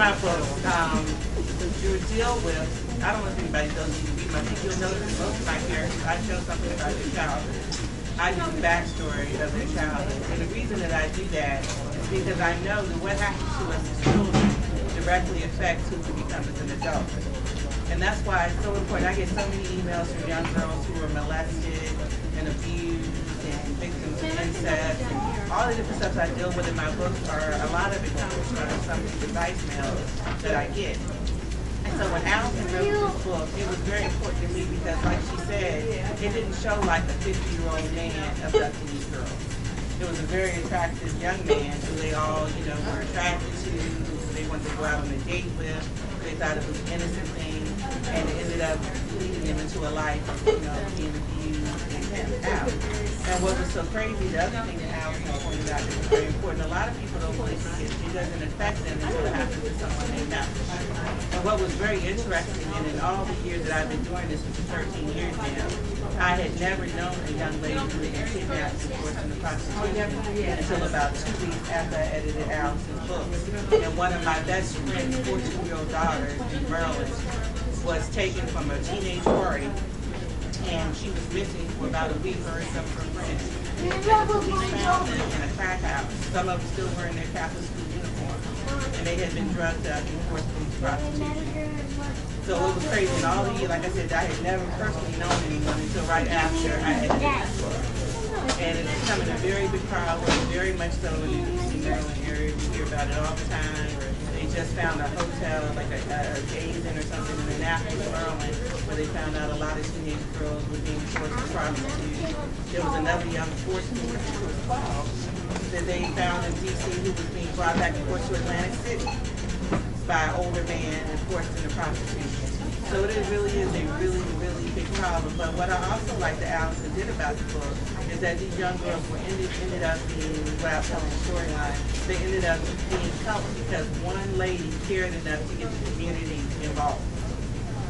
my book, you deal with, I don't know if anybody does need to read them. I think you'll notice most of my characters, I show something about their childhood. I do the backstory of their childhood. And the reason that I do that is because I know that what happens to us as children directly affects who we become as an adult. And that's why it's so important. I get so many emails from young girls who are molested and abused and victims of incest. And all the different stuff I deal with in my books are, a lot of it comes from some of the advice mails that I get. And so when Allison wrote this book, it was very important to me because, like she said, it didn't show like a 50-year-old man abducting these girls. It was a very attractive young man who they all, were attracted to, who they wanted to go out on a date with. They thought it was an innocent thing, and it ended up leading them into a life of, being abused and pimped out. And what was so crazy, the other thing that Allison pointed out that was very important, a lot of people don't really think it doesn't affect them until it happens to someone they know. And what was very interesting, and in all the years that I've been doing this, which is 13 years now, I had never known a young lady who had been kidnapped and forced into prostitution until about 2 weeks after I edited Allison's book. And one of my best friend's 14-year-old daughters in Maryland was taken from a teenage party, and she was missing for about a week, her and some of her friends. And the police found them in a crack house. Some of them still wearing their Catholic school uniform. And they had been drugged up and forced into prostitution. So it was crazy. And all the years, like I said, I had never personally known anyone until right after I edited this book. And it's becoming a very big problem, very much so in the D.C. Maryland area. We hear about it all the time. They just found a hotel, like a Gays Inn or something in Annapolis, Maryland, where they found out a lot of teenage girls were being forced to prostitute. There was another young 14-year-old who was 12 that they found in D.C. who was being brought back and forth to Atlantic City by an older man and forced into prostitution. So it really is a really, really big problem. But what I also like that Allison did about the book is that these young girls ended up being, without telling the storyline, they ended up being helped because one lady cared enough to get the community involved.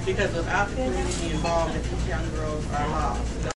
Because without the community involved, these young girls are lost.